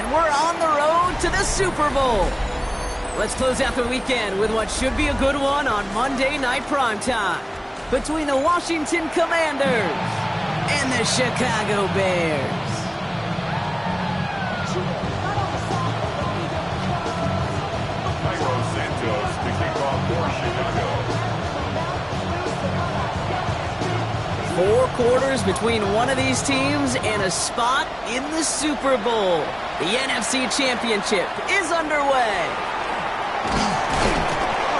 and we're on the road to the Super Bowl. Let's close out the weekend with what should be a good one on Monday Night Primetime between the Washington Commanders and the Chicago Bears. Four quarters between one of these teams and a spot in the Super Bowl. The NFC Championship is underway.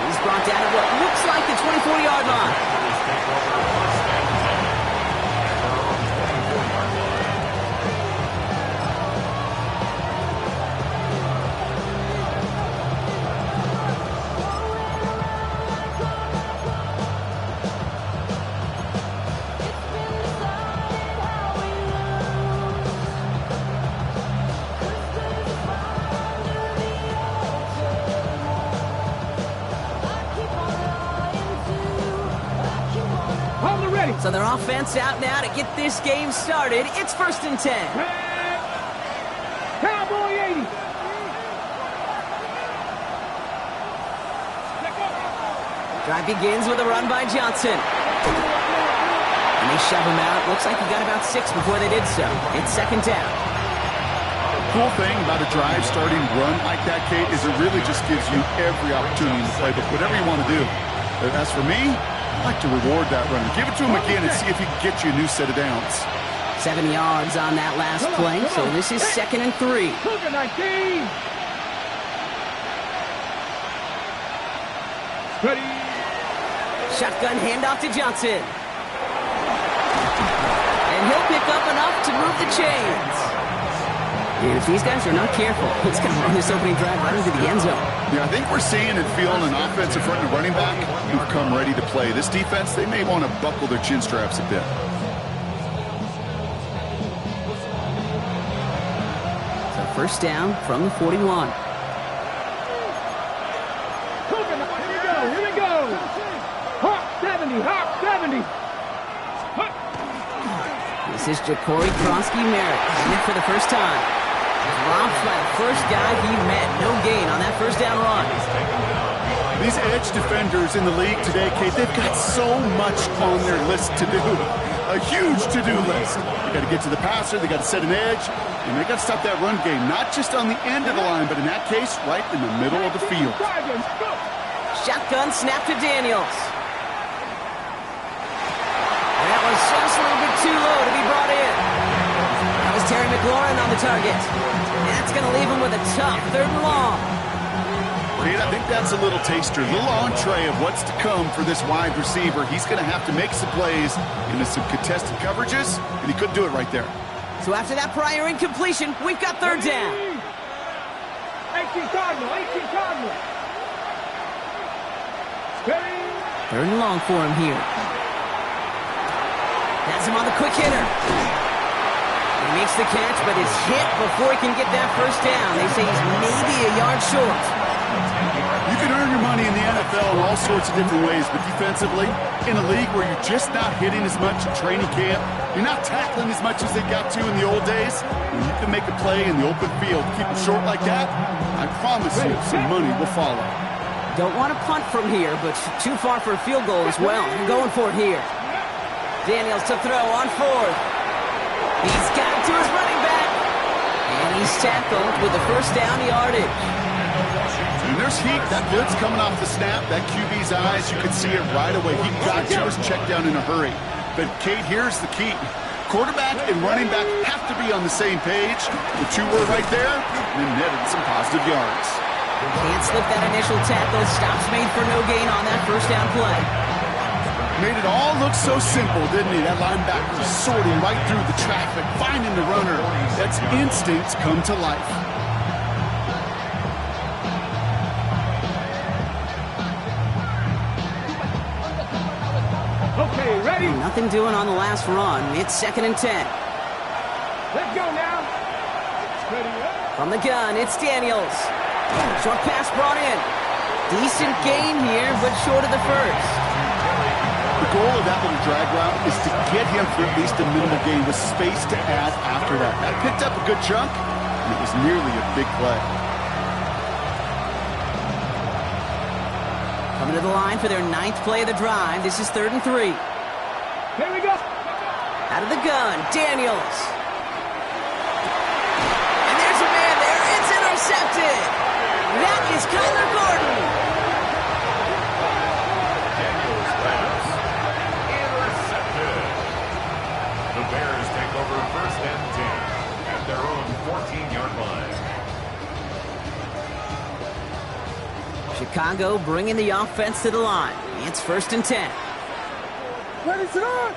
He's brought down at what looks like the 24-yard line. So their offense out now to get this game started. It's 1st and 10. Cowboy 80. Drive begins with a run by Johnson. And they shove him out. Looks like he got about 6 before they did so. It's 2nd down. Cool thing about a drive starting run like that, Kate, is it really just gives you every opportunity to play, but whatever you want to do. As for me, I like to reward that runner. Give it to him again and see if he can get you a new set of downs. 7 yards on that last play, so this is 2nd and 3. Ready. Shotgun handoff to Johnson. And he'll pick up enough to move the chains. And if these guys are not careful, he's going to run this opening drive right into the end zone. Yeah, I think we're seeing and feeling an offensive front and running back who've come ready to play. This defense, they may want to buckle their chin straps a bit. So 1st down from the 41. Here we go. Hawk 70, Hawk 70. This is Ja'Cory Kronsky-Merritt, in it for the first time. Dropped by the first guy he met. No gain on that 1st down run. These edge defenders in the league today, Kate, they've got so much on their list to do. A huge to-do list. They got to get to the passer, they got to set an edge, and they got to stop that run game, not just on the end of the line, but in that case, right in the middle of the field. Shotgun snap to Daniels. And that was just a little bit too low to be brought in. That was Terry McLaurin on the target. That's going to leave him with a tough 3rd and long. I think that's a little taster, a little entree of what's to come for this wide receiver. He's going to have to make some plays into some contested coverages, and he couldn't do it right there. So after that prior incompletion, we've got 3rd down. 18 Cardinal. 3rd and long for him here. That's him on the quick hitter. He makes the catch, but is hit before he can get that 1st down. They say he's maybe a yard short. You can earn your money in the NFL in all sorts of different ways, but defensively, in a league where you're just not hitting as much in training camp, you're not tackling as much as they got to in the old days, and you can make a play in the open field. Keep it short like that, I promise you some money will follow. Don't want to punt from here, but too far for a field goal as well. I'm going for it here. Daniels to throw on 4th. He's got it to his running back. And he's tackled with the 1st down yardage. And there's heat. That blitz coming off the snap. That QB's eyes, you could see it right away. He got to his check down in a hurry. But, Kate, here's the key. Quarterback and running back have to be on the same page. The two were right there, and then netted some positive yards. Can't slip that initial tackle. Stops made for no gain on that 1st down play. Made it all look so simple, didn't he? That linebacker sorting right through the traffic, finding the runner. That's instincts come to life. Okay, ready? Nothing doing on the last run. It's 2nd and 10. Let's go now. Ready up. From the gun, it's Daniels. Short pass brought in. Decent gain here, but short of the 1st. The goal of that little drag route is to get him for at least a minimal gain with space to add after that. That picked up a good chunk, and it was nearly a big play. Coming to the line for their 9th play of the drive. This is 3rd and 3. Here we go. Out of the gun, Daniels. And there's a man there. It's intercepted. That is Kyler Gordon. Daniels pass. Intercepted. The Bears take over 1st and 10 at their own 14-yard line. Chicago bringing the offense to the line. It's 1st and 10. Ready, start.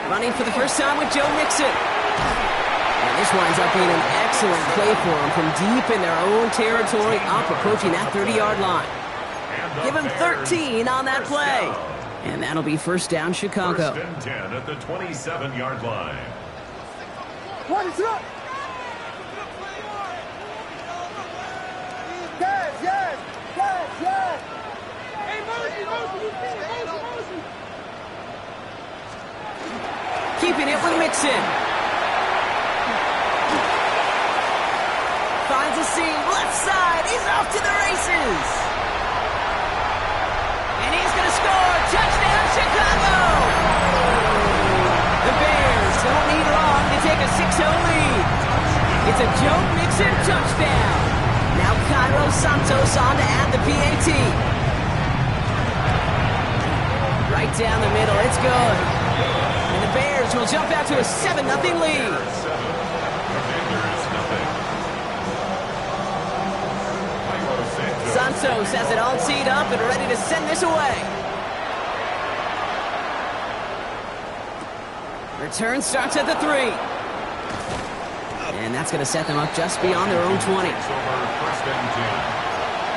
Running for the first time with Joe Mixon. And this winds up being an excellent play for him from deep in their own territory, up approaching that 30-yard line. Give him 13 on that play. And that'll be 1st down, Chicago. 1st and 10 at the 27-yard line. Ready, start. Yes. Hey, motion. Keeping it with Mixon. Finds a seam, left side. He's off to the races. And he's going to score. Touchdown, Chicago. The Bears don't need long to take a 6-0 lead. It's a Joe Mixon touchdown. Now Cairo Santos on to add the PAT. Right down the middle. It's good. And the Bears will jump out to a 7-0 lead. Santos has it all teed up and ready to send this away. Return starts at the 3. And that's going to set them up just beyond their own 20. Over 1st and 10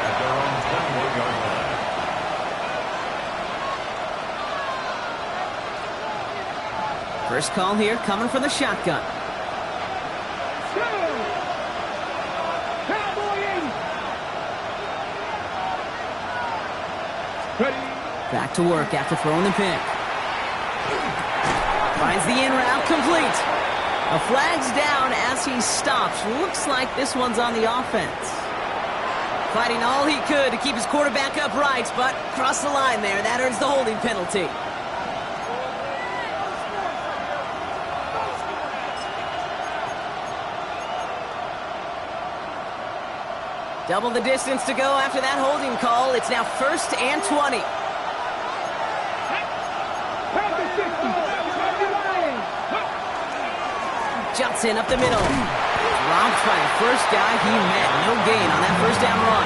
at their own 21-yard line. First call here coming from the shotgun. Back to work after throwing the pick. Finds the in route complete. A flag's down as he stops. Looks like this one's on the offense. Fighting all he could to keep his quarterback upright, but crossed the line there. That earns the holding penalty. Double the distance to go after that holding call. It's now 1st and 20. Johnson up the middle. Robbed by the first guy he met. No gain on that 1st down run.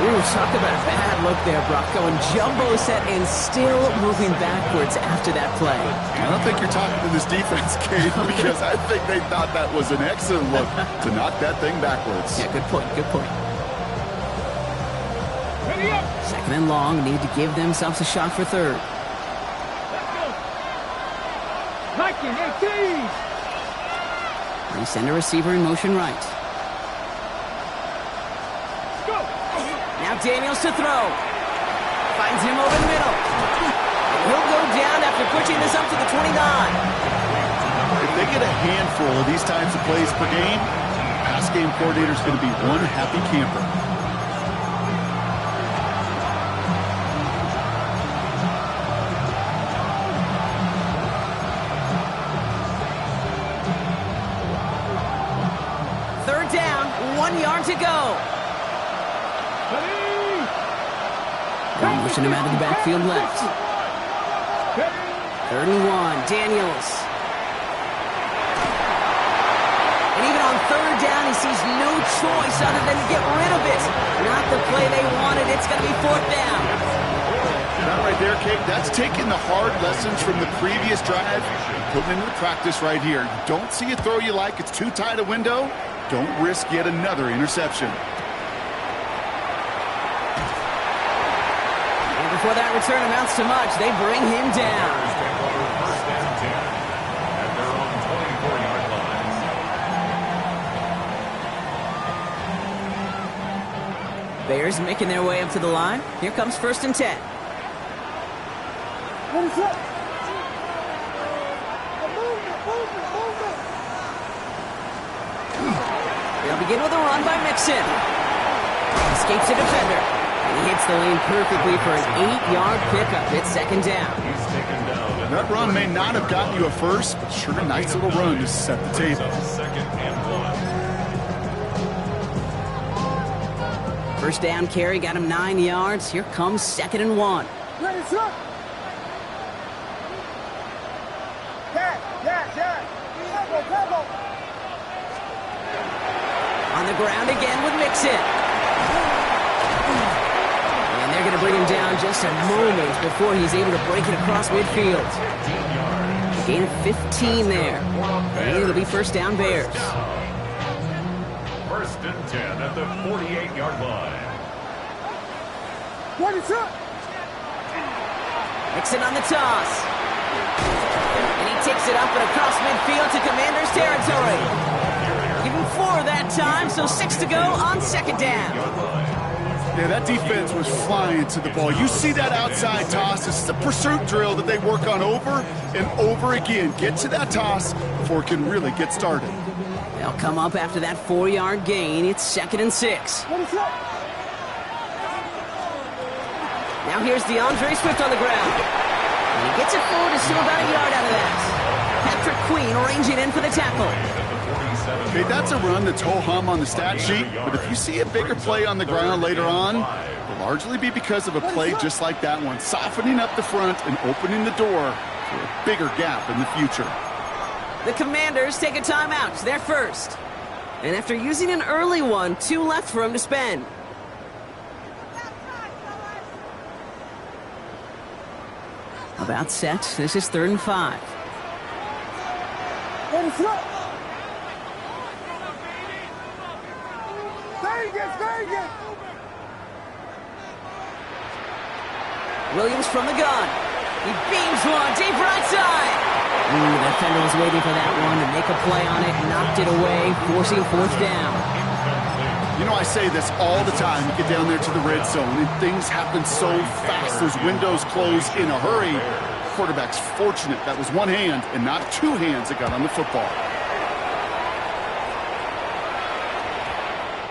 Ooh, talk about a bad look there, Brock. Going jumbo set and still moving backwards after that play. I don't think you're talking to this defense, Kate, because I think they thought that was an excellent look to knock that thing backwards. Yeah, good point, good point. 2nd and long, need to give themselves a shot for 3rd. Hiking, 18. They send a receiver in motion right. Go. Now Daniels to throw. Finds him over the middle. He'll go down after pushing this up to the 29. If they get a handful of these types of plays per game, pass game coordinator's going to be one happy camper. To go. Pushing him out of the backfield left. 3rd and 1. Daniels. And even on 3rd down, he sees no choice other than to get rid of it. Not the play they wanted. It's going to be 4th down. That right there, Kate, that's taking the hard lessons from the previous drive and putting into practice right here. Don't see a throw you like. It's too tight a window. Don't risk yet another interception. And before that return amounts to much, they bring him down. 1st and 10 at their own 24-yard line. Bears making their way up to the line. Here comes 1st and 10. They'll begin with a run by Mixon. Escapes a defender. And he hits the lane perfectly for an 8-yard pickup. It's second down. He's taken down. That run may not have gotten you a first, but sure a nice little run to set the table. Second and 1. First down carry got him 9 yards. Here comes second and 1. Ready, set. Yeah. Tempo. On the ground again with Mixon. And they're going to bring him down just a moment before he's able to break it across midfield. A gain of 15 there. And it'll be first down Bears. First and 10 at the 48-yard line. Ready, set. Mixon on the toss. And he takes it up and across midfield to Commanders territory. Give him 4 that time, so 6 to go on second down. Yeah, that defense was flying to the ball. You see that outside toss. This is a pursuit drill that they work on over and over again. Get to that toss before it can really get started. They'll come up after that 4-yard gain. It's second and 6. Ready, set. Now here's DeAndre Swift on the ground. And he gets it forward, is still about a yard out of that. Patrick Queen ranging in for the tackle. Okay, that's a run that's ho-hum on the stat sheet, but if you see a bigger play on the ground later on, it'll largely be because of a play just like that one, softening up the front and opening the door for a bigger gap in the future. The Commanders take a timeout. They're first. And after using an early one, 2 left for him to spend. About set. This is third and 5. Ready, set. Vegas. Williams from the gun. He beams one deep right side. The defender was waiting for that one to make a play on it. Knocked it away, forcing fourth down. You know, I say this all the time. You get down there to the red zone, and things happen so fast. Those windows close in a hurry. Quarterback's fortunate that was one hand and not 2 hands that got on the football.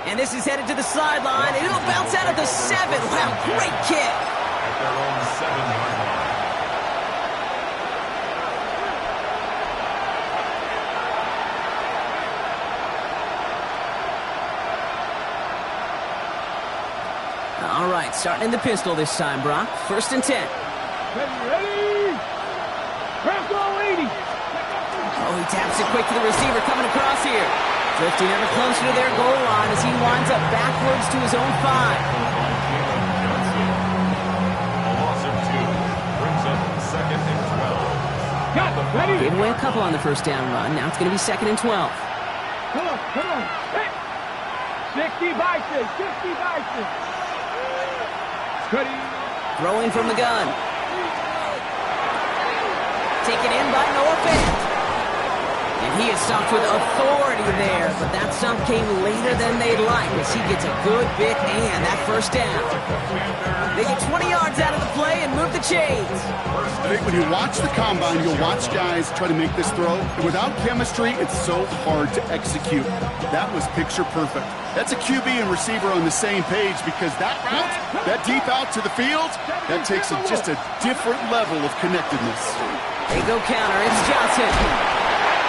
And this is headed to the sideline, and it'll bounce out at the 7. Wow, great kick. At their own 7-yard line. All right, starting in the pistol this time, Brock. First and 10. Ready. Bronco 80. Oh, he taps it quick to the receiver coming across here. Drifting ever closer to their goal line as he winds up backwards to his own 5. A loss of 2 brings up second and 12. Got it. Ready. Gave away a couple on the first down run. Now it's going to be second and 12. Come on. Hey. 60 by 6. Ready. Throwing from the gun. Taken in by Noah Fant. And he is stopped with authority there, but that stop came later than they'd like as he gets a good bit and that first down. They get 20 yards out of the play and move the chains. I think when you watch the combine, you'll watch guys try to make this throw. And without chemistry, it's so hard to execute. That was picture perfect. That's a QB and receiver on the same page because that route, that deep out to the field, that takes just a different level of connectedness. They go counter. It's Johnson.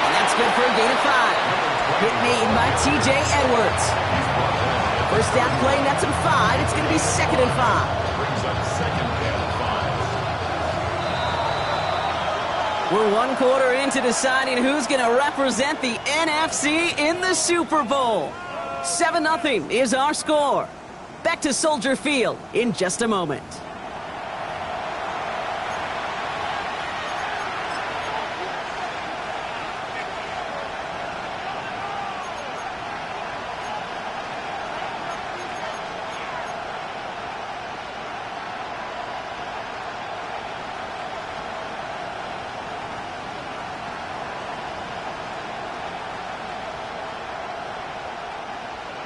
And that's good for a gain of 5. Hit made by T.J. Edwards. First down play, nets him 5. It's going to be second and 5. Brings up second and 5. We're 1 quarter into deciding who's going to represent the NFC in the Super Bowl. 7-0 is our score. Back to Soldier Field in just a moment.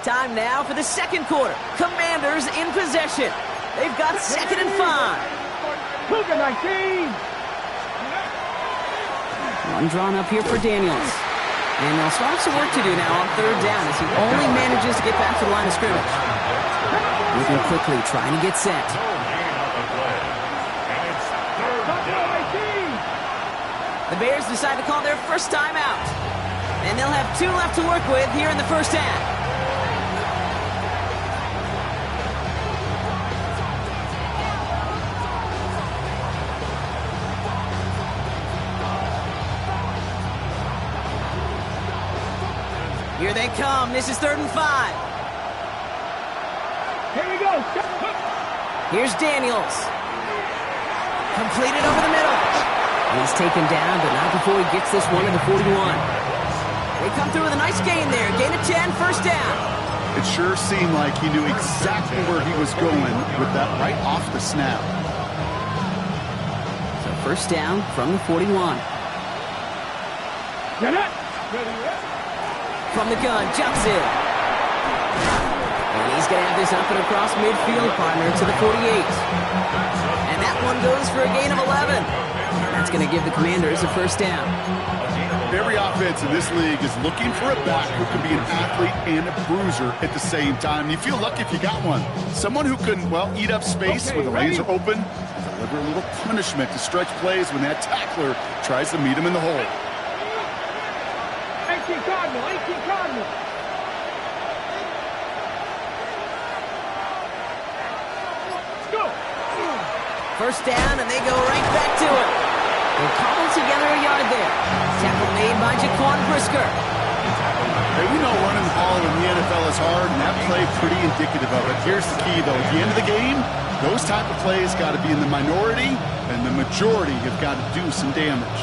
Time now for the second quarter. Commanders in possession. They've got second and 5. Cougar 19. One drawn up here for Daniels. And they'll start some work to do now on third down as he only manages to get back to the line of scrimmage. Moving quickly, trying to get set. The Bears decide to call their first time out. And they'll have 2 left to work with here in the first half. Here they come. This is 3rd and 5. Here we go. Here's Daniels. Completed over the middle. He's taken down, but not before he gets this one to the 41. They come through with a nice gain there. Gain of 10, first down. It sure seemed like he knew exactly where he was going with that right off the snap. So first down from the 41. From the gun, jumps in. And he's going to have this up and across midfield, partner, to the 48. And that one goes for a gain of 11. That's going to give the Commanders a first down. Every offense in this league is looking for a back who can be an athlete and a bruiser at the same time. You feel lucky if you got one. Someone who can, well, eat up space when the lanes are open and deliver a little punishment to stretch plays when that tackler tries to meet him in the hole. 18 Cardinal. Go. First down, and they go right back to it. They'll cobble together a yard there. Tackle made by Jaquan Brisker. Hey, we know running the ball in the NFL is hard, and that play pretty indicative of it. Here's the key, though. At the end of the game, those type of plays got to be in the minority, and the majority have got to do some damage.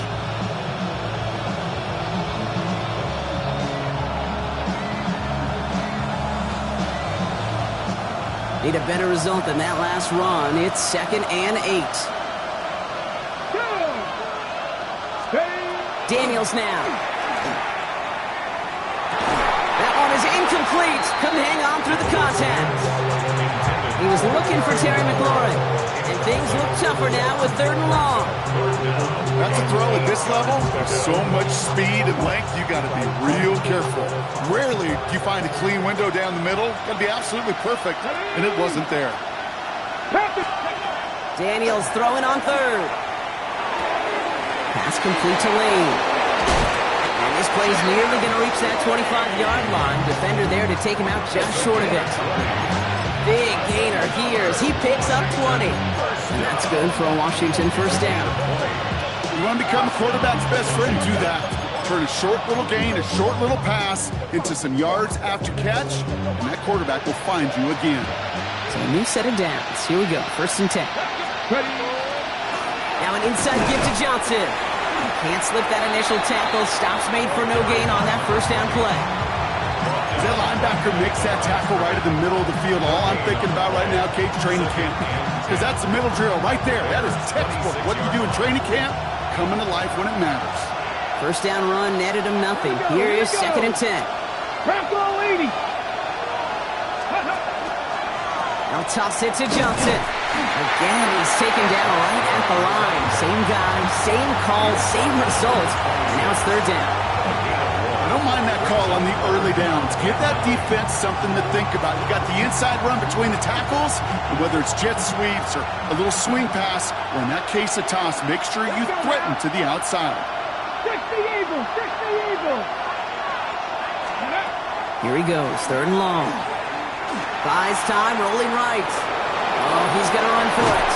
Need a better result than that last run. It's 2nd and 8. Daniels now. That one is incomplete. Couldn't hang on through the contact. He was looking for Terry McLaurin. And things look tougher now with 3rd and long. That's a throw at this level. There's so much speed and length, you got to be real careful. Rarely do you find a clean window down the middle. Got to be absolutely perfect, and it wasn't there. Daniels throwing on 3rd. Pass complete to Lane. And this play's nearly going to reach that 25-yard line. Defender there to take him out just short of it. Big gainer here as he picks up 20. And that's good for a Washington first down. You want to become a quarterback's best friend, do that. Turn a short little gain, a short little pass into some yards after catch, and that quarterback will find you again. So a new set of downs. Here we go, 1st and 10. Now an inside give to Johnson. Can't slip that initial tackle. Stops made for no gain on that first down play. That linebacker makes that tackle right in the middle of the field. All I'm thinking about right now, Cage, training camp. Because that's the middle drill right there. That is textbook. What do you do in training camp? Coming to life when it matters. First down run netted him nothing. Here is 2nd and 10. Bronco 80. They'll toss it to Johnson. Again, he's taken down right at the line. Same guy, same call, same result. And now it's 3rd down. I don't mind that call on the early downs. Give that defense something to think about. You got the inside run between the tackles, and whether it's jet sweeps or a little swing pass, or in that case a toss, make sure you threaten to the outside. 60 Eagles. Here he goes, 3rd and long. Buys time, rolling right. Oh, he's got to run for it.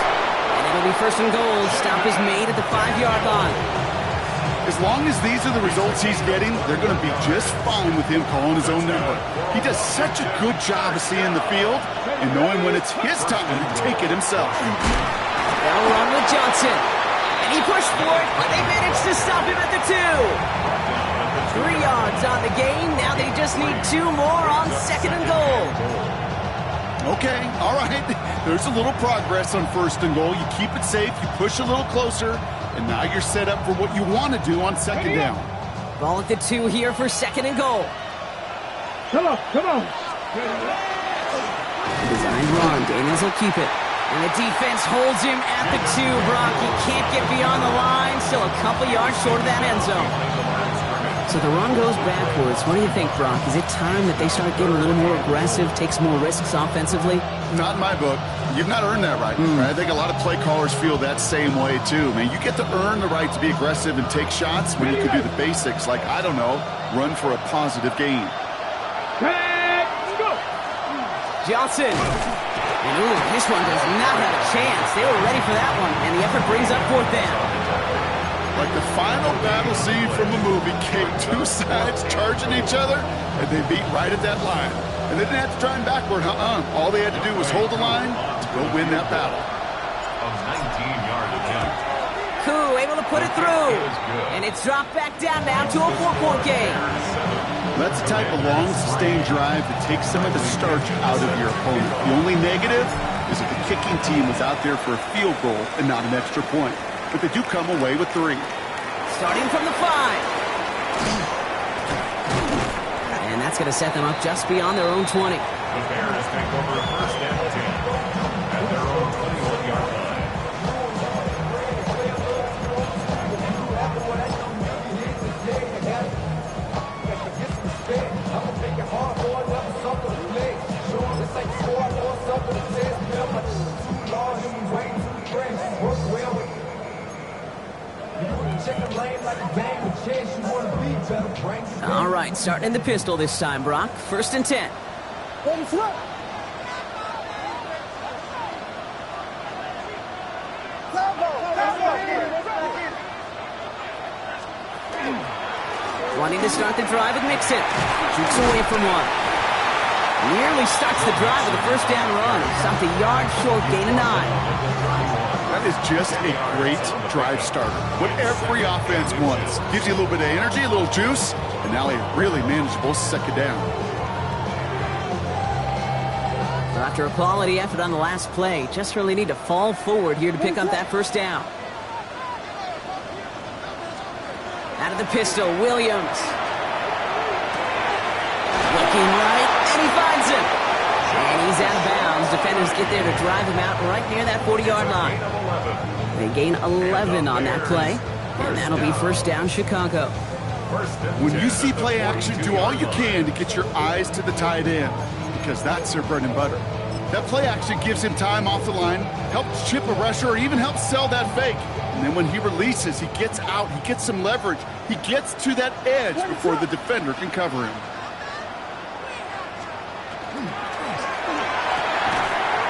And it'll be 1st and goal. Stop is made at the 5-yard line. As long as these are the results he's getting, they're going to be just fine with him calling his own number. He does such a good job of seeing the field and knowing when it's his time to take it himself. They'll run with Johnson. And he pushed for it, but they managed to stop him at the 2. 3 yards on the gain. Now they just need 2 more on 2nd and goal. Okay, all right. There's a little progress on 1st and goal. You keep it safe, you push a little closer, and now you're set up for what you want to do on 2nd down. Ball at the 2 here for 2nd and goal. Come on. Designed run. Daniels will keep it. And the defense holds him at the 2, Brock. He can't get beyond the line. Still a couple yards short of that end zone. So the run goes backwards. What do you think, Brock? Is it time that they start getting a little more aggressive, take some more risks offensively? Not in my book. You've not earned that right. I think a lot of play callers feel that same way, too. Man, you get to earn the right to be aggressive and take shots when you can do the basics, like, I don't know, run for a positive gain. Go. Johnson. And ooh, this one does not have a chance. They were ready for that one, and the effort brings up 4th down. Like the final battle scene from a movie, came two sides charging each other, and they beat right at that line. And they didn't have to try and backward, All they had to do was hold the line to go win that battle. A 19-yard attempt. Koo able to put it through. And it's dropped back down now to a 4-point game. That's the type of long, sustained drive that takes some of the starch out of your opponent. The only negative is if the kicking team was out there for a field goal and not an extra point. But they do come away with 3. Starting from the 5. And that's going to set them up just beyond their own 20. The Bears take over 1st and 10 at their own 21-yard line. All right, starting in the pistol this time, Brock. 1st and 10. Wanting to start the drive with Mixon. Shoots away from one. Nearly starts the drive with a 1st down run. Stopped a yard short, gain of 9. That is just a great drive starter. What every offense wants. Gives you a little bit of energy, a little juice, and now a really manageable 2nd down. So after a quality effort on the last play, just really need to fall forward here to pick up that 1st down. Out of the pistol, Williams. Looking right, and he finds him. And he's out of bounds. Defenders get there to drive him out right near that 40-yard line. They gain 11 on that play, and that'll be 1st down, Chicago. When you see play action, do all you can to get your eyes to the tight end, because that's their bread and butter. That play action gives him time off the line, helps chip a rusher, or even helps sell that fake. And then when he releases, he gets out, he gets some leverage. He gets to that edge before the defender can cover him.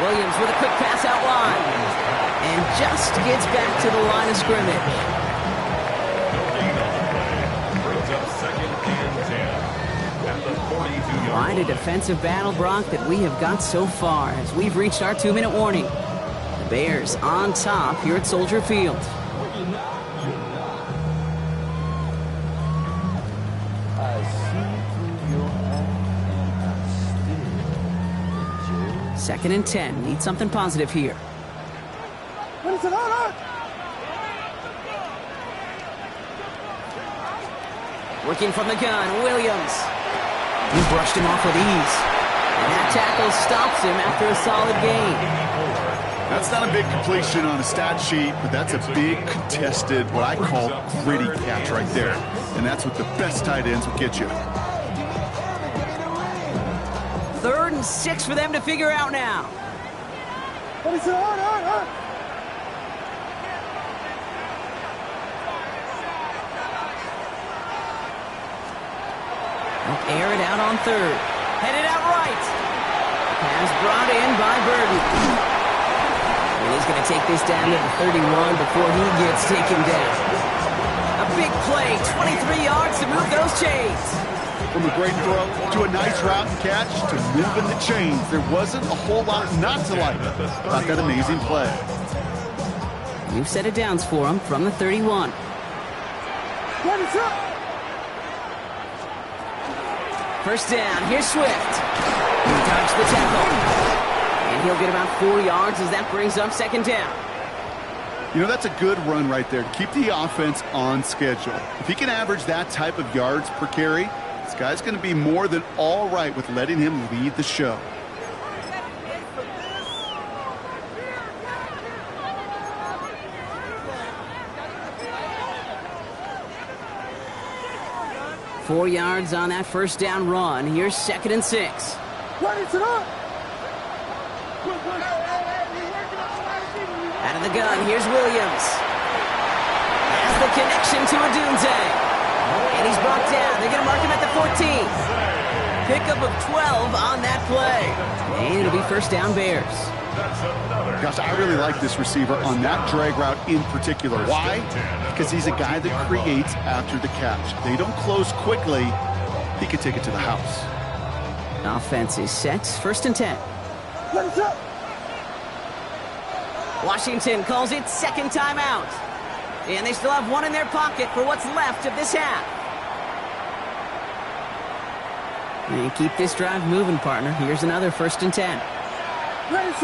Williams with a quick pass out wide. And just gets back to the line of scrimmage. Brings up 2nd and 10 at the 42-yard line. Quite a defensive battle, Brock, that we have got so far as we've reached our 2-minute warning. The Bears on top here at Soldier Field. Second and 10. Need something positive here. Working from the gun, Williams. He brushed him off with ease. And that tackle stops him after a solid gain. That's not a big completion on a stat sheet, but that's a big contested, what I call gritty catch right there. And that's what the best tight ends will get you. 3rd and 6 for them to figure out now. Air it out on 3rd. Headed out right. Pass brought in by Burton. And he's going to take this down to the 31 before he gets taken down. A big play, 23 yards to move those chains. From a great throw to a nice route and catch to moving the chains, there wasn't a whole lot not to like about that amazing play. New set of downs for him from the 31. First down, here's Swift. He dodged the tackle. And he'll get about 4 yards as that brings up 2nd down. You know, that's a good run right there to keep the offense on schedule. If he can average that type of yards per carry, this guy's going to be more than all right with letting him lead the show. 4 yards on that first down run. Here's 2nd and 6. Run it up. Out of the gun, here's Williams. Has the connection to Odunze. And he's brought down. They're going to mark him at the 14. Pickup of 12 on that play. And it'll be first down Bears. Gosh, I really like this receiver on that drag route in particular. Why? Because he's a guy that creates after the catch. They don't close quickly. He could take it to the house. Offense is set. 1st and 10. Washington calls it 2nd timeout. And they still have one in their pocket for what's left of this half. And keep this drive moving, partner. Here's another 1st and 10. Vegas.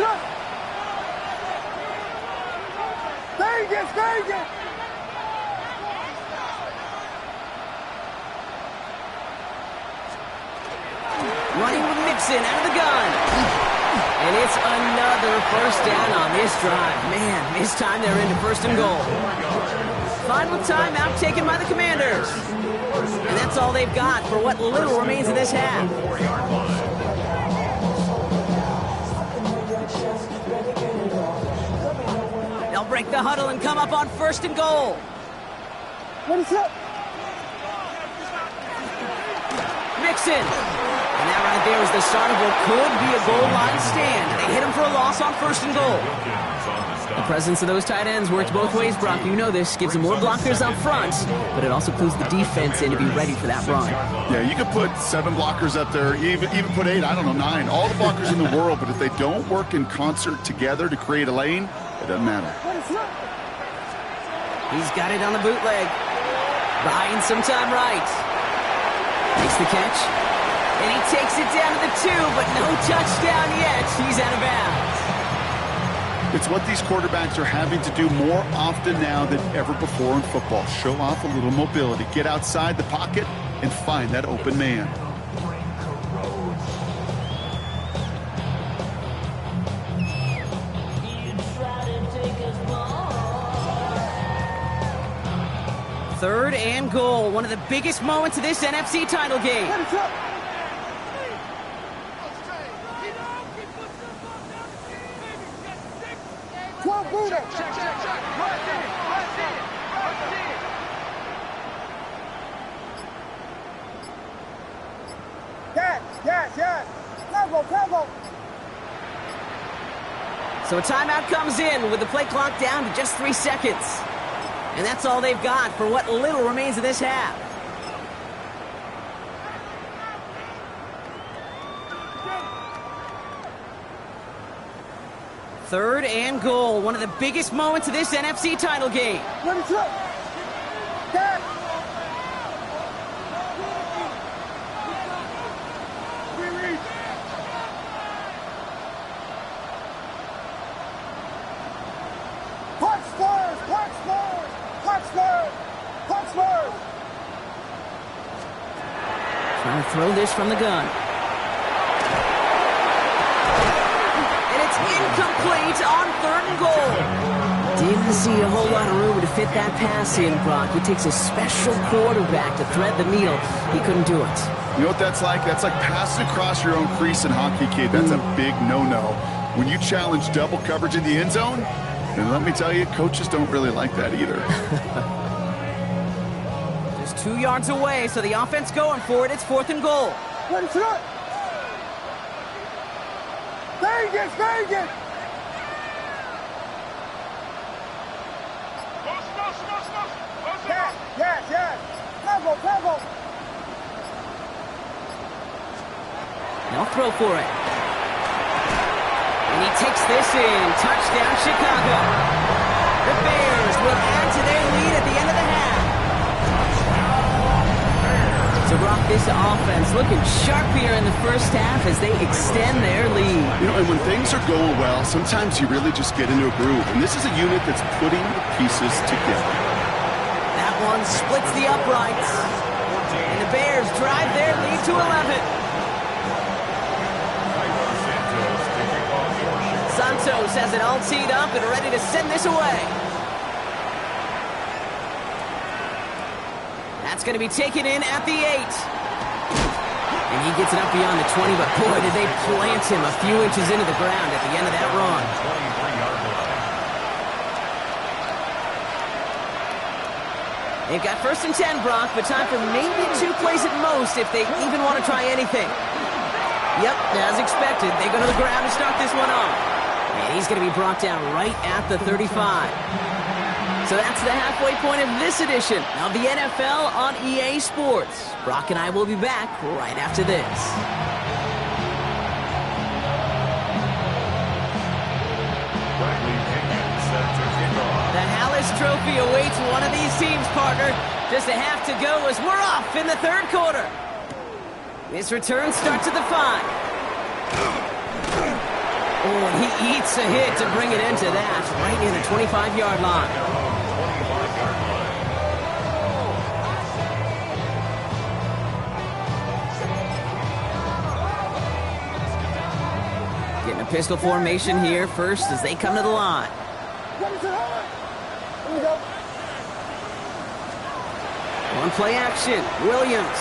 Running with Mixon out of the gun. And it's another first down on this drive. Man, this time they're into 1st and goal. Final timeout taken by the Commanders. And that's all they've got for what little remains of this half. They'll break the huddle and come up on 1st and goal. Mixon. And that right there is the start of what could be a goal line stand. They hit him for a loss on 1st and goal. The presence of those tight ends works both ways, Brock. You know this. Gives them more blockers up front, but it also clues the defense in to be ready for that run. Yeah, you could put 7 blockers up there, even put 8, I don't know, 9. All the blockers in the world, but if they don't work in concert together to create a lane, it doesn't matter. He's got it on the bootleg. Buying some time right. Makes the catch. And he takes it down to the 2, but no touchdown yet. He's out of bounds. It's what these quarterbacks are having to do more often now than ever before in football. Show off a little mobility. Get outside the pocket and find that open man. Third and goal. One of the biggest moments of this NFC title game. Yes. Tempo. So a timeout comes in with the play clock down to just 3 seconds. And that's all they've got for what little remains of this half. Third and goal. One of the biggest moments of this NFC title game. Trying to throw this from the gun. And it's incomplete on 3rd and goal. Didn't see a whole lot of room to fit that pass in, Brock. It takes a special quarterback to thread the needle. He couldn't do it. You know what that's like? That's like passing across your own crease in hockey, kid. That's a big no-no. When you challenge double coverage in the end zone, and let me tell you, coaches don't really like that either. 2 yards away, so the offense going for it. It's 4th and goal. Vegas. Yes. Tempo. They'll throw for it. And he takes this in. Touchdown, Chicago. The Bears will add to their lead at the end of the half. So, Brock, this offense looking sharp here in the first half as they extend their lead. You know, and when things are going well, sometimes you really just get into a groove. And this is a unit that's putting the pieces together. That one splits the uprights. And the Bears drive their lead to 11. Santos has it all teed up and ready to send this away. That's It's going to be taken in at the 8. And he gets it up beyond the 20, but boy, did they plant him a few inches into the ground at the end of that run. 23-yard line. They've got 1st and 10, Brock, but time for maybe 2 plays at most if they even want to try anything. Yep, as expected, they go to the ground to start this one off. And he's going to be brought down right at the 35. So that's the halfway point of this edition of the NFL on EA Sports. Brock and I will be back right after this. The Hallis Trophy awaits one of these teams, partner. Just a half to go as we're off in the 3rd quarter. This return starts at the 5. Oh, and he eats a hit to bring it into that, right near the 25-yard line. Getting a pistol formation here first as they come to the line. One play action, Williams.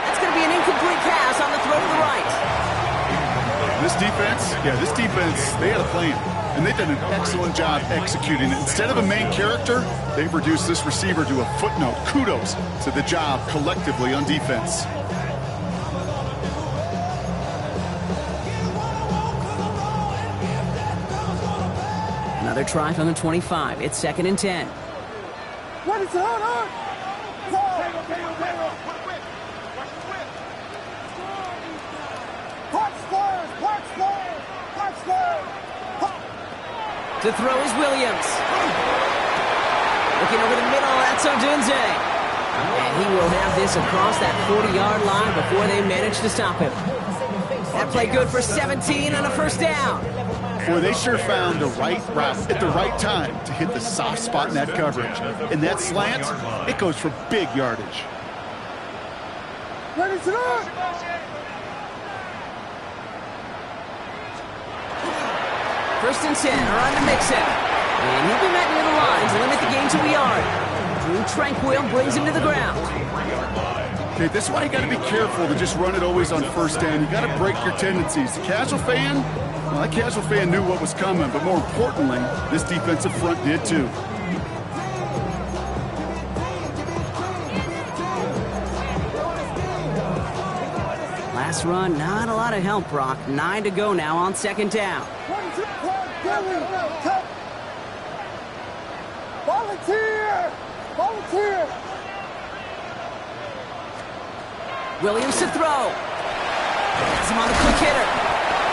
That's going to be an incomplete pass on the throw to the right. This defense, they had a plan, and they've done an excellent job executing it. Instead of a main character, they've reduced this receiver to a footnote. Kudos to the job collectively on defense. Another try from the 25. It's 2nd and 10. What is it on? To throw is Williams. Looking over the middle, that's Odunze. And he will have this across that 40-yard line before they manage to stop him. That play good for 17 and a 1st down. Boy, they sure found the right route at the right time to hit the soft spot in that coverage. And that slant, it goes for big yardage. Ready to go! 1st and 10 are on to Mixon. And he'll be met near the line to limit the gain to a yard. Drew Tranquil brings him to the ground. Okay, this is why you got to be careful to just run it always on 1st down. You got to break your tendencies. The casual fan, well, that casual fan knew what was coming, but more importantly, this defensive front did too. Last run, not a lot of help, Brock. 9 to go now on 2nd down. Volunteer! Volunteer! Williams to throw. Has him on the quick hitter.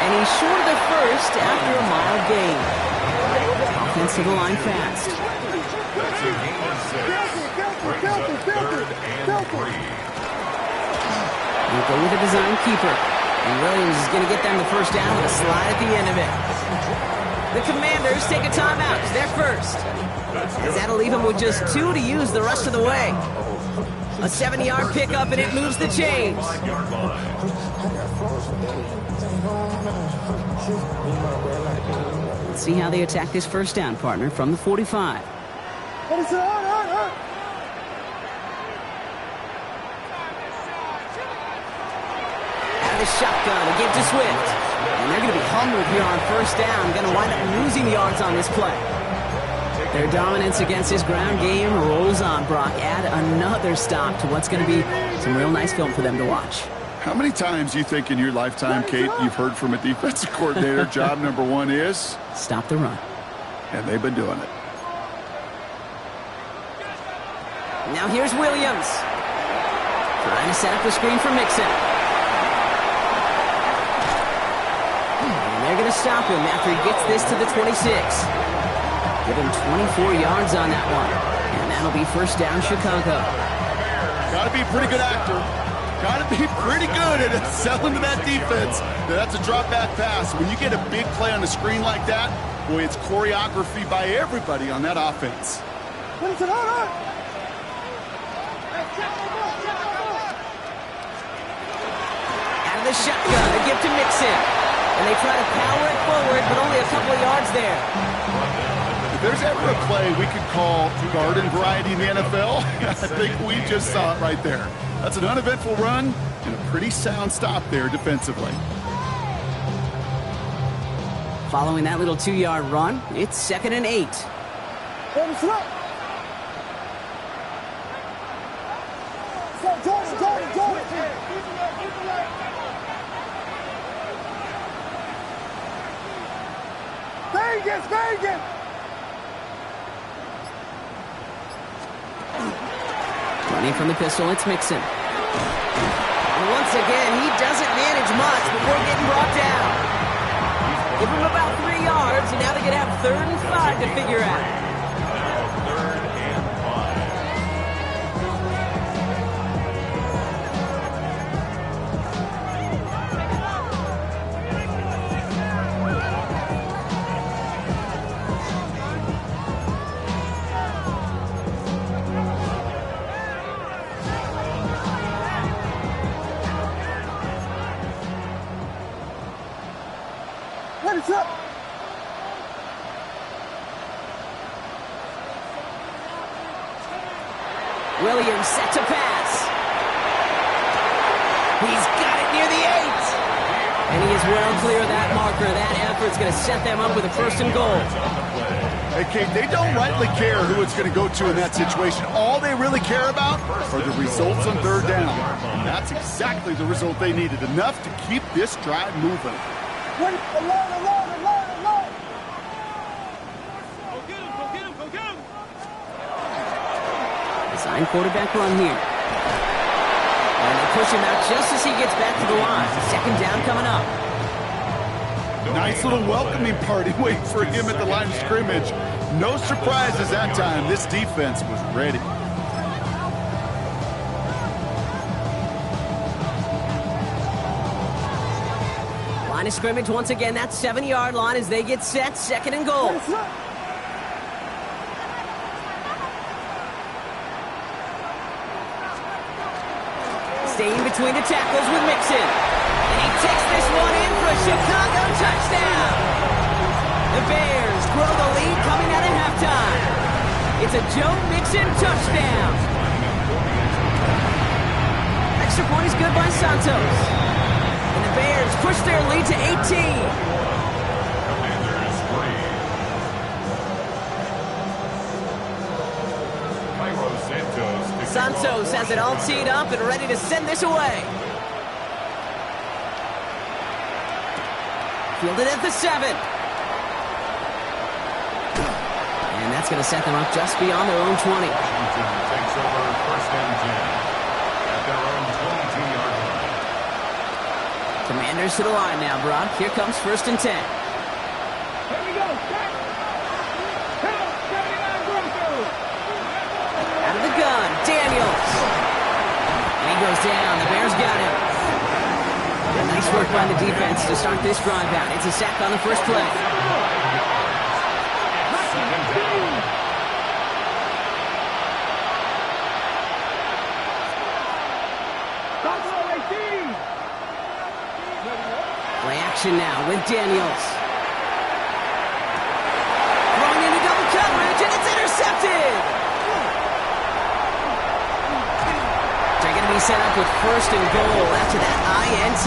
And he's short of the 1st after a mild gain. Offense to the line fast. That's a gain of 6. Brings up 3rd and 3. We'll go with a design keeper. And Williams is going to get them the 1st down with a slide at the end of it. The Commanders take a timeout. It's their 1st. As that'll leave him with just 2 to use the rest of the way. A 70-yard pickup, and it moves the chains. Let's see how they attack this 1st down, partner, from the 45. What is it on? The shotgun, a give to Swift. And they're going to be humbled here on 1st down. Going to wind up losing yards on this play. Their dominance against this ground game rolls on, Brock. Add another stop to what's going to be some real nice film for them to watch. How many times do you think in your lifetime, Kate, you've heard from a defensive coordinator, job number 1 is? Stop the run. And they've been doing it. Now here's Williams. Trying to set up the screen for Mixon. They're going to stop him after he gets this to the 26. Give him 24 yards on that one. And that'll be 1st down, Chicago. Got to be a pretty good actor. Got to be pretty good at selling to that defense. That's a drop-back pass. When you get a big play on the screen like that, boy, it's choreography by everybody on that offense. What is it on? Out of the shotgun, a give to Mixon. And they try to power it forward, but only a couple of yards there. If there's ever a play we could call garden variety in the NFL, I think we just saw it right there. That's an uneventful run and a pretty sound stop there defensively. Following that little 2-yard run, it's 2nd and 8. Vegas! Running from the pistol, it's Mixon. And once again, he doesn't manage much before getting brought down. Give him about 3 yards, and now they're going to have 3rd and 5 to figure out. Third and 5. What is up? Williams set to pass. He's got it near the 8. And he is well clear of that marker. That effort's going to set them up with a 1st and goal. Hey, Kate, they don't rightly care who it's going to go to in that situation. All they really care about are the results on 3rd down. And that's exactly the result they needed. Enough to keep this drive moving. Alone. Go get him. Design quarterback run here. And they push him out just as he gets back to the line. 2nd down coming up. Nice little welcoming party waiting for him at the line of scrimmage. No surprises that time. This defense was ready. Line of scrimmage once again. That 7-yard line as they get set. 2nd and goal. Staying between the tackles with Mixon. And he takes this one in for a Chicago touchdown. The Bears grow the lead coming out at halftime. It's a Joe Mixon touchdown. Extra point is good by Santos. And the Bears push their lead to 18. Santos has it all teed up and ready to send this away. Fielded at the 7. And that's going to set them up just beyond their own 20. Washington takes over 1st and 10 at their own 22-yard line. Commanders to the line now, Brock. Here comes 1st and 10. Here we go. Out of the gun, Daniels. And he goes down. The Bears got him. And nice work by the defense to start this drive out. It's a sack on the first play. Play action now with Daniels. Throwing into double coverage, and it's intercepted. They're going to be set up with 1st and goal after that INT.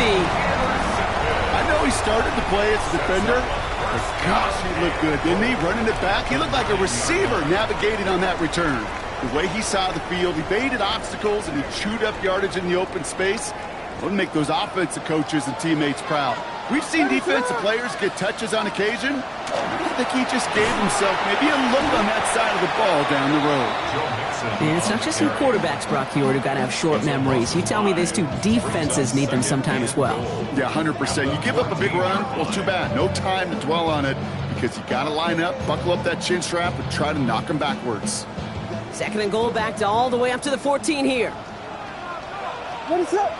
I know he started to play as a defender, but gosh, he looked good, didn't he? Running it back, he looked like a receiver navigating on that return. The way he saw the field, he baited obstacles and he chewed up yardage in the open space. It would make those offensive coaches and teammates proud. We've seen defensive players get touches on occasion. I think he just gave himself maybe a look on that side of the ball down the road. And it's not just some quarterbacks, Brock Hewitt, who got to have short memories. You tell me these 2 defenses need them sometime as well. Yeah, 100%. You give up a big run, well, too bad. No time to dwell on it because you got to line up, buckle up that chin strap, and try to knock them backwards. 2nd and goal back to all the way up to the 14 here. What is up?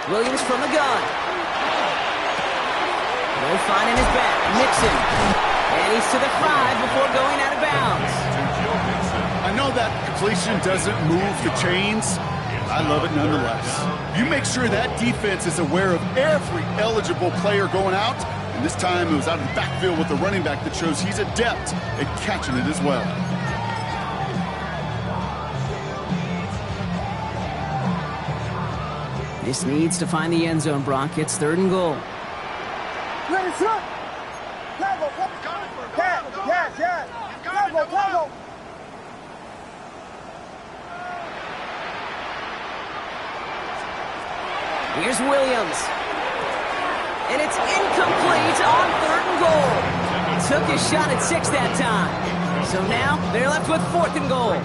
Williams from the gun. No finding his back. Mixon. And he's to the 5 before going out of bounds. I know that completion doesn't move the chains. I love it nonetheless. You make sure that defense is aware of every eligible player going out, And this time it was out of the backfield with the running back that shows he's adept at catching it as well. This needs to find the end zone, Brock. It's 3rd and goal. Ready, set. Tackle, yes. Tackle. Here's Williams. And it's incomplete on 3rd and goal. Took his shot at 6 that time. So now they're left with 4th and goal.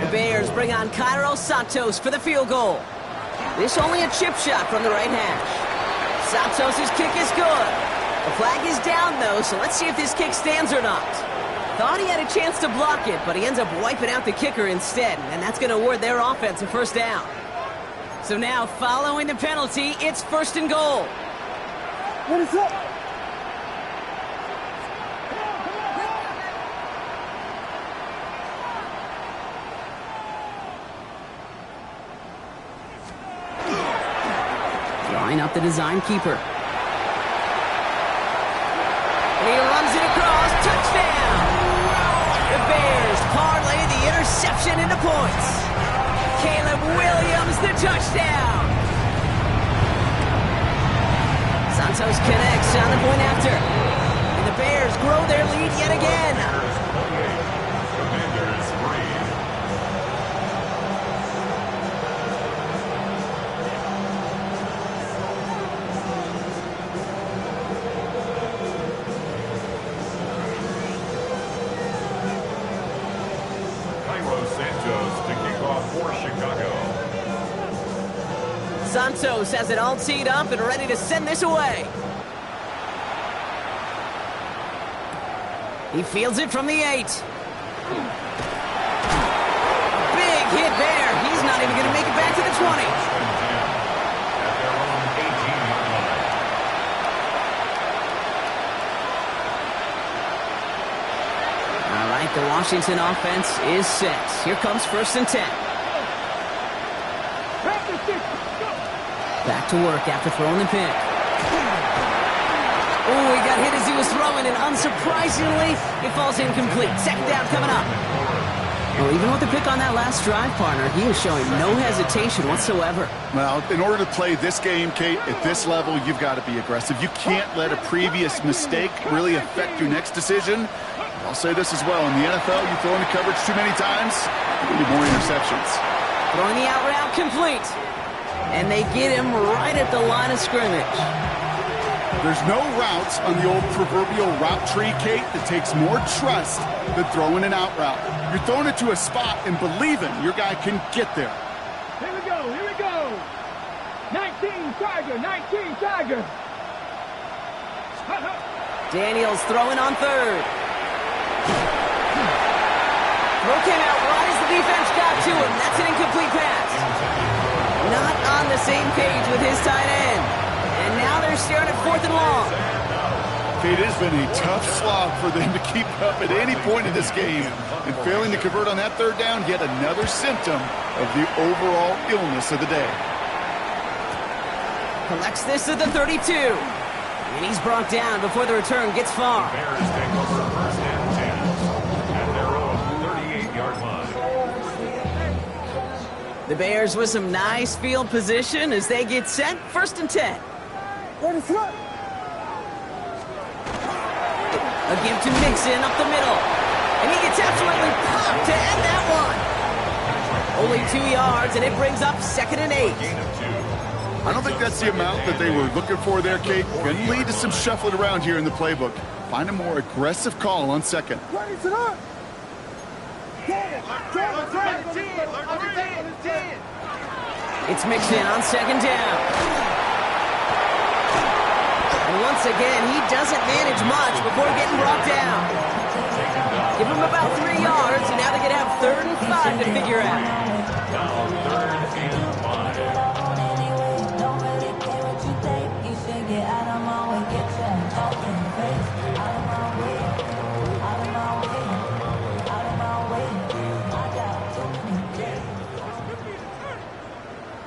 The Bears bring on Cairo Santos for the field goal. This only a chip shot from the right hash. Santos' kick is good. The flag is down, though, so let's see if this kick stands or not. Thought he had a chance to block it, but he ends up wiping out the kicker instead, and that's going to award their offense a 1st down. So now, following the penalty, it's 1st and goal. What is up? Line up the design keeper. And he runs it across. Touchdown! The Bears parlay the interception into points. Caleb Williams, the touchdown! Santos connects on the point after. And the Bears grow their lead yet again. Commanders 3. Cairo Santos to kick off for Chicago. Santos has it all teed up and ready to send this away. He fields it from the 8. Big hit there. He's not even going to make it back to the 20. At their own 18-yard line. All right, the Washington offense is set. Here comes 1st and 10. Back to work after throwing the pick. Oh, he got hit as he was throwing, and unsurprisingly, it falls incomplete. 2nd down coming up. Well, even with the pick on that last drive, partner, he is showing no hesitation whatsoever. Well, in order to play this game, Kate, at this level, you've got to be aggressive. You can't let a previous mistake really affect your next decision. I'll say this as well. In the NFL, you throw into coverage too many times, you'll get more interceptions. Throwing the out route complete. And they get him right at the line of scrimmage. There's no routes on the old proverbial route tree, Kate, that takes more trust than throwing an out route. You're throwing it to a spot and believing your guy can get there. Here we go. 19 Tiger. Daniels throwing on 3rd. Throw came out right as the defense got to him. That's an incomplete pass. Not on the same page with his tight end. And now they're staring at 4th and long. It has been a tough slog for them to keep up at any point in this game. And failing to convert on that 3rd down, yet another symptom of the overall illness of the day. Collects this at the 32. And he's brought down before the return gets far. Bears take over 1st and 10 at their own 38-yard line. The Bears with some nice field position as they get set. 1st and 10. Ready, set. A give to Mixon up the middle. And he gets absolutely popped to end that one. Only 2 yards, and it brings up 2nd and 8. Gain of 2. I don't think that's the amount that they were looking for there, Kate. Can lead to some shuffling around here in the playbook. Find a more aggressive call on 2nd. Ready, set. It's Mixon on 2nd down. And once again, he doesn't manage much before getting brought down. Give him about 3 yards, and now they're going to have 3rd and 5 to figure out. Now 3rd and 5.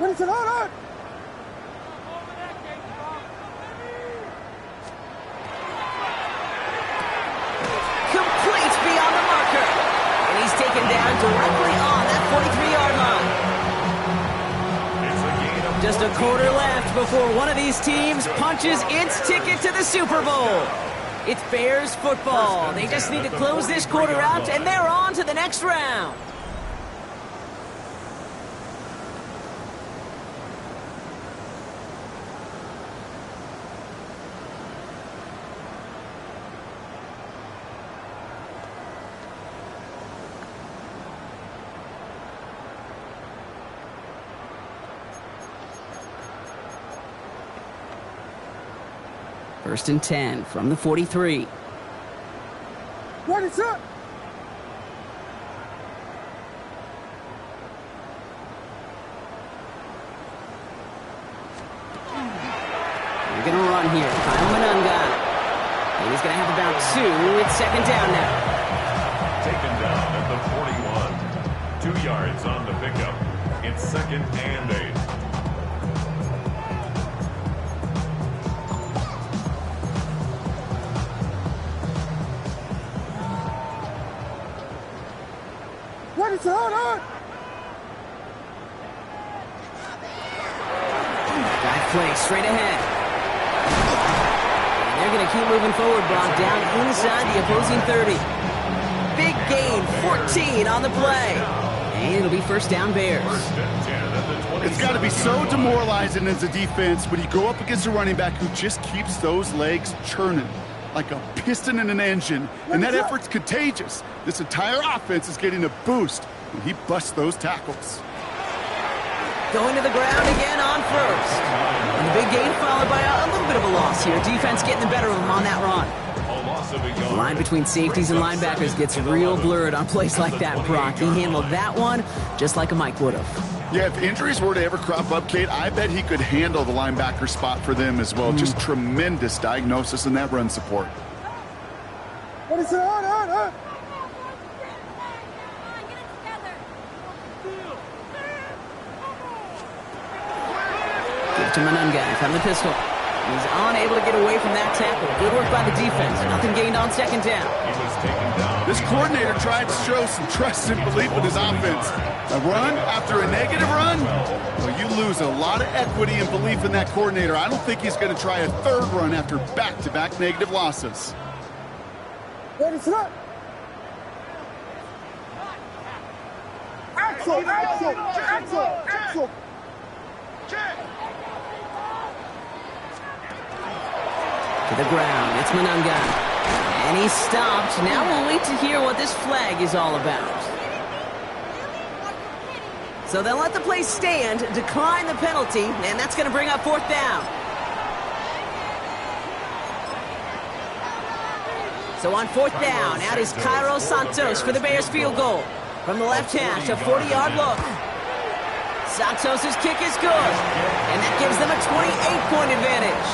Ready, set, on. Just a quarter left before one of these teams punches its ticket to the Super Bowl. It's Bears football. They just need to close this quarter out, and they're on to the next round. First and 10 from the 43. What is up? We're going to run here. Kyle Manunga. And he's going to have about 2. It's second down now. Taken down at the 41. 2 yards on the pickup. It's second and 8. What is on? Back play straight ahead. And they're going to keep moving forward, Brock, down inside the opposing 30. Big gain, 14 on the play. And it'll be first down Bears. It's got to be so demoralizing as a defense when you go up against a running back who just keeps those legs churning like a piston in an engine, and that effort's contagious. This entire offense is getting a boost when he busts those tackles. Going to the ground again on first. And the big gain followed by a little bit of a loss here. Defense getting the better of him on that run. The line between safeties and linebackers gets real blurred on plays like that, Brock. He handled that one just like a Mike would have. Yeah, if injuries were to ever crop up, Kate, I bet he could handle the linebacker spot for them as well. Just tremendous diagnosis in that run support. What is on? Give it to Manunga from the pistol. He's unable to get away from that tackle. Good work by the defense. Nothing gained on second down. This coordinator tried to show some trust and belief in his offense. A run after a negative run? Well, you lose a lot of equity and belief in that coordinator. I don't think he's going to try a third run after back-to-back negative losses. What is up? Axel! To the ground, it's Manunga. And he's stopped. Now we'll wait to hear what this flag is all about. So they'll let the play stand, decline the penalty, and that's going to bring up fourth down. So on fourth down, out is Cairo Santos for the Bears field goal. From the left hash, a 40-yard look. Santos' kick is good, and that gives them a 28-point advantage.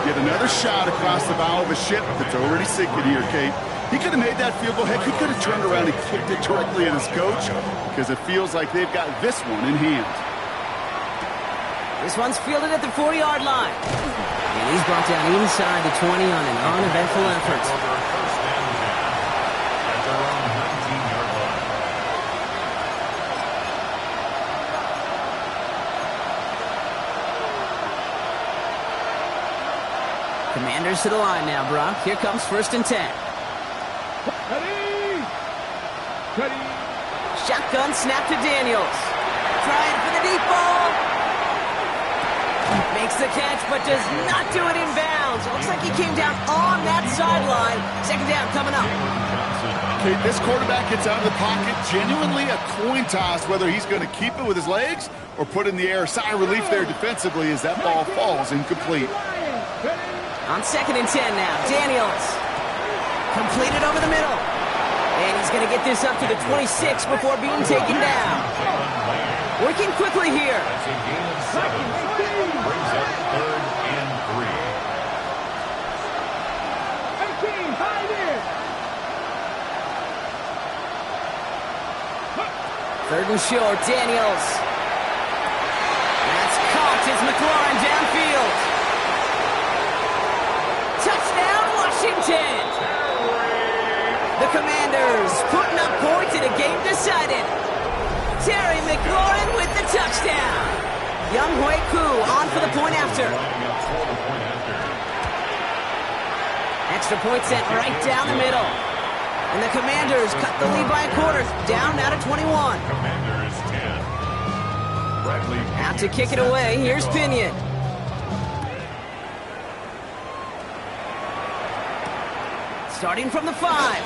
Get another shot across the bow of a ship that's already sinking here, Kate. He could have made that field goal. Heck, he could have turned around and kicked it directly at his coach because it feels like they've got this one in hand. This one's fielded at the 40-yard line. And he's brought down inside the 20 on an uneventful effort. Commanders to the line now, Brock. Here comes first and 10. Ready! Shotgun snap to Daniels. Trying for the deep ball. Makes the catch, but does not do it in bounds. It looks like he came down on that sideline. Second down coming up. Kate, this quarterback gets out of the pocket. Genuinely a coin toss whether he's going to keep it with his legs or put in the air. Sigh of relief there defensively as that ball falls incomplete. On second and 10 now, Daniels. Completed over the middle. And he's going to get this up to the 26 before being taken down. Working quickly here. That's a gain of 7. Brings up third and 3. 18, hide in! Third and short, Daniels. That's caught as McLaurin downfield. Touchdown, Washington! The Commanders putting up points in a game decided. Terry McLaurin with the touchdown. Young Hui Koo on for the point after. Extra point sent right down the middle. And the Commanders cut the lead by a quarter, down now to 21. Commanders 10. Bradley Out to kick it away, here's Pinion. Starting from the 5.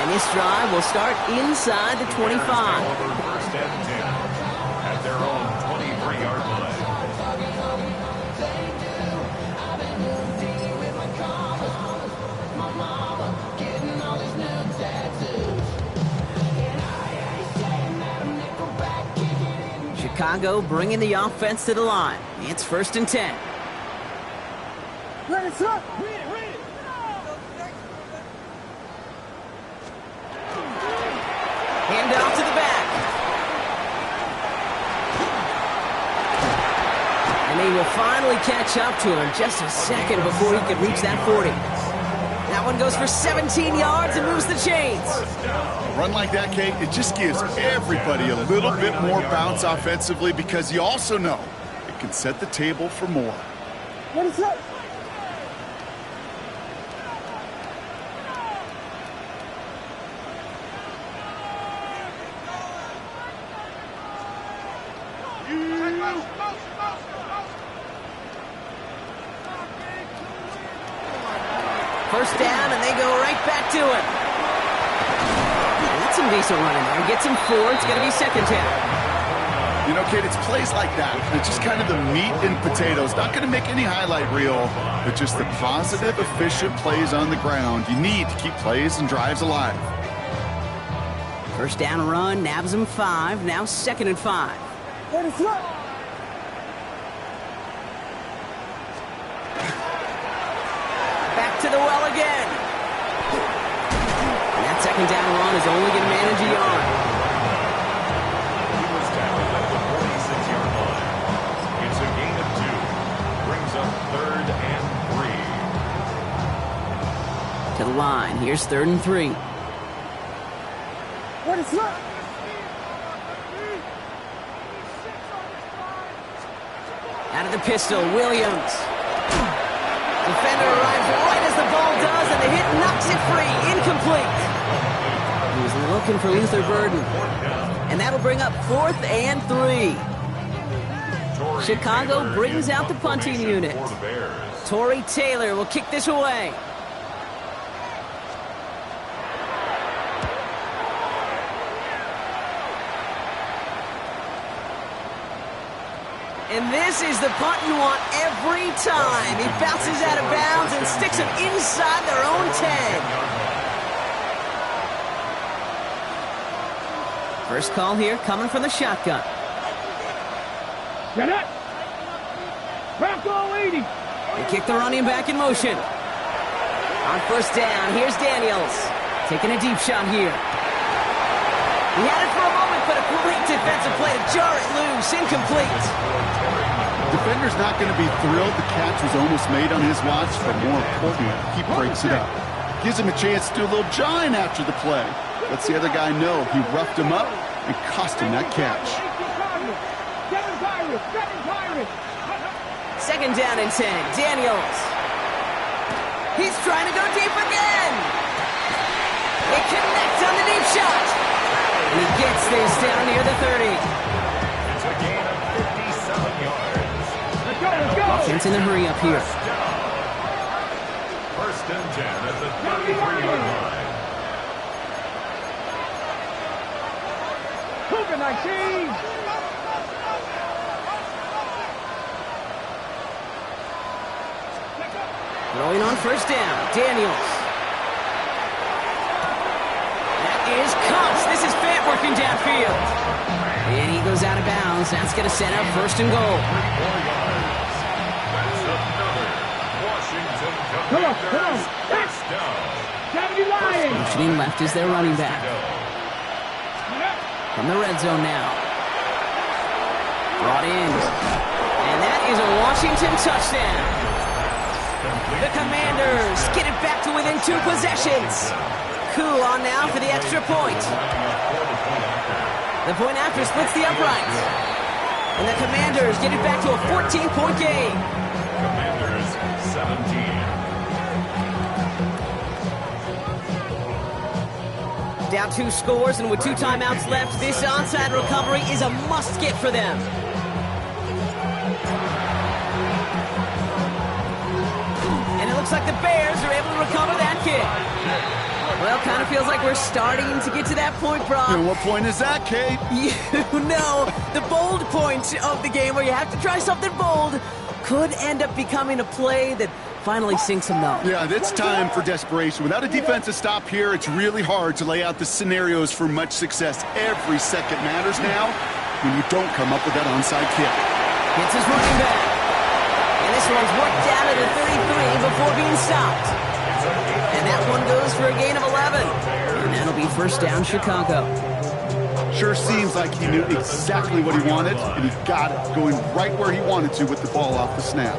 And this drive will start inside the 25. First and 10 at their own 23-yard line. Chicago bringing the offense to the line. It's first and 10. Ready, set. Hand off to the back. And they will finally catch up to him just a second before he can reach that 40. That one goes for 17 yards and moves the chains. A run like that, Kate, it just gives everybody a little bit more bounce offensively because you also know it can set the table for more. Ready, set. First down, and they go right back to it. That's some decent running there. Gets him 4. It's going to be second down. You know, Kate, it's plays like that. It's just kind of the meat and potatoes. Not going to make any highlight reel, but just the positive, efficient plays on the ground. You need to keep plays and drives alive. First down run, nabs him 5. Now second and 5. Ready, set. Back to the well again. And that second down run is only going to manage a yard. He was tackled at the 46-yard line. It's a gain of 2. Brings up third and 3. To the line. Here's third and 3. Ready, set. Out of the pistol, Williams. Defender arrives right as the ball does, and the hit knocks it free. Incomplete. He was looking for Luther Burden. And that'll bring up 4th and 3. Chicago brings out the punting unit. For the Bears. Torrey Taylor will kick this away. And this is the punt you want every time. He bounces out of bounds and sticks him inside their own 10. First call here coming from the shotgun. Get it. Back all 80. They kick the running back in motion. On first down, here's Daniels. Taking a deep shot here. He had it for a moment, but a great defensive play to jar it loose. Incomplete. Defender's not going to be thrilled the catch was almost made on his watch, but more importantly, he breaks it up. Gives him a chance to do a little jawing after the play. Lets the other guy know he roughed him up and cost him that catch. Second down and 10. Daniels. He's trying to go deep again. It connects on the deep shot. And he gets this down near the 30. It's a gain of 57 yards. Offense in a hurry up here. First and 10 at the 33-yard line. Throwing on first down. Daniels. That is Cox. This is Fant working downfield. And he goes out of bounds. That's going to set up first and goal. 4 yards. That's another Washington Commanders first down. Motioning left is their running back. From the red zone now. Brought in. And that is a Washington touchdown. The Commanders get it back to within 2 possessions. Koo on now for the extra point. The point after splits the uprights. And the Commanders get it back to a 14-point game. Commanders 17. Down 2 scores, and with 2 timeouts left, this onside recovery is a must-get for them. And it looks like the Bears are able to recover that kick. Well, kind of feels like we're starting to get to that point, Brock. And what point is that, Kate? You know, the bold point of the game where you have to try something bold could end up becoming a play that finally sinks them, though. Yeah, it's time for desperation. Without a defensive stop here, it's really hard to lay out the scenarios for much success. Every second matters now when you don't come up with that onside kick. Hits his running back. And this one's worked down to the 33 before being stopped. And that one goes for a gain of 11. And that'll be first down, Chicago. Sure seems like he knew exactly what he wanted, and he got it, going right where he wanted to with the ball off the snap.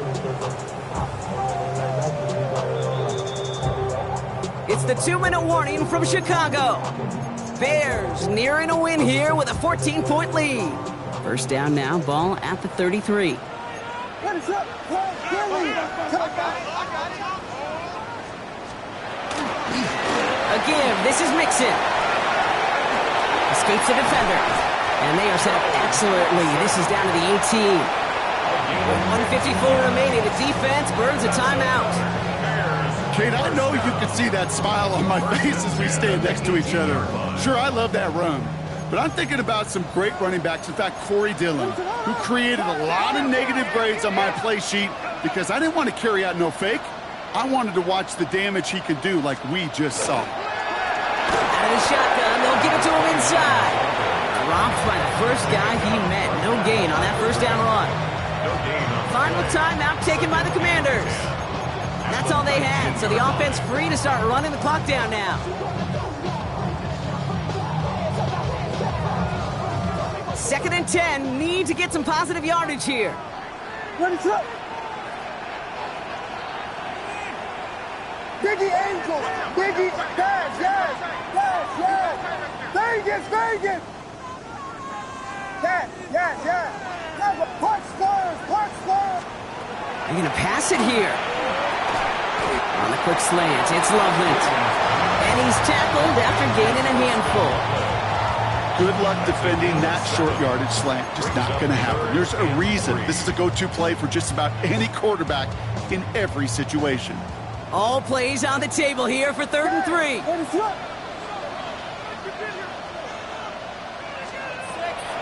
It's the 2-minute warning from Chicago. Bears nearing a win here with a 14-point lead. First down now, ball at the 33. Again, this is Mixon. Escapes the defender. And they are set up excellently. This is down to the 18. With 1:54 remaining, the defense burns a timeout. Kate, I know you can see that smile on my face as we stand next to each other. Sure, I love that run. But I'm thinking about some great running backs. In fact, Corey Dillon, who created a lot of negative grades on my play sheet because I didn't want to carry out no fake. I wanted to watch the damage he could do like we just saw. Out of the shotgun, they'll give it to him inside. Dropped by the first guy he met. No gain on that first down run. Final timeout taken by the Commanders. That's all they had, so the offense free to start running the clock down now. Second and 10, need to get some positive yardage here. Biggie Angel! Biggie! Yes! Vegas! Yes! Punch first! They're going to pass it here. On the quick slant, it's Loveland. And he's tackled after gaining a handful. Good luck defending that short yardage slant. Just not going to happen. There's a reason this is a go-to play for just about any quarterback in every situation. All plays on the table here for 3rd and 3.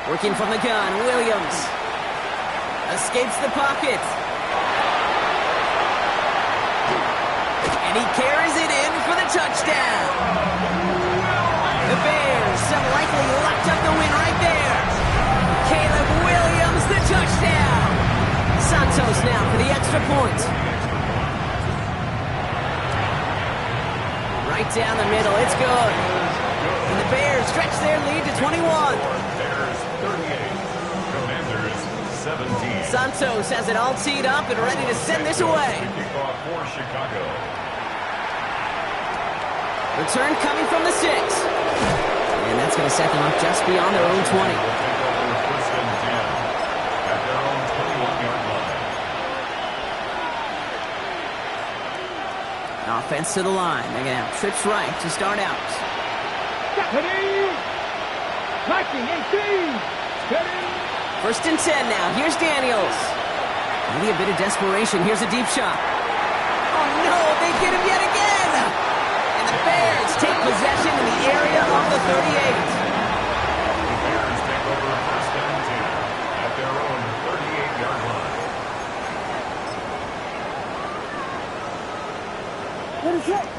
Working from the gun, Williams. Escapes the pocket. And he carries it in for the touchdown. The Bears have likely locked up the win right there. Caleb Williams, the touchdown. Santos now for the extra point. Right down the middle, it's good. And the Bears stretch their lead to 21. Bears 38, Commanders 17. Santos has it all teed up and ready to send this away. Kickoff for Chicago. Return coming from the 6. And that's going to set them up just beyond their own 20. First and 10 at their own 21-yard line. Offense to the line. They're going to have trips right to start out. First and 10 now. Here's Daniels. Maybe a bit of desperation. Here's a deep shot. Oh, no. They get him yet again. And the Bears take possession in the area of the 38. The Bears take over first and 10 at their own 38-yard line.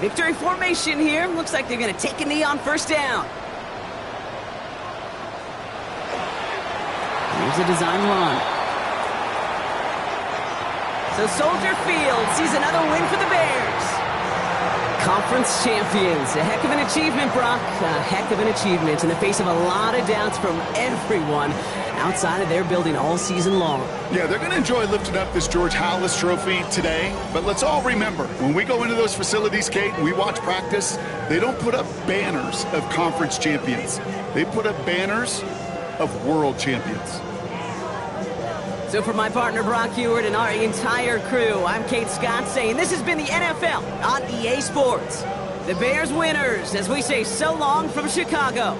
Victory formation here. Looks like they're going to take a knee on first down. Here's a design run. So Soldier Field sees another win for the Bears. Conference champions. A heck of an achievement, Brock. A heck of an achievement in the face of a lot of doubts from everyone outside of their building all season long. Yeah, they're going to enjoy lifting up this George Halas trophy today. But let's all remember, when we go into those facilities, Kate, and we watch practice, they don't put up banners of conference champions. They put up banners of world champions. So for my partner Brock Heward and our entire crew, I'm Kate Scott saying this has been the NFL on EA Sports. The Bears winners as we say so long from Chicago.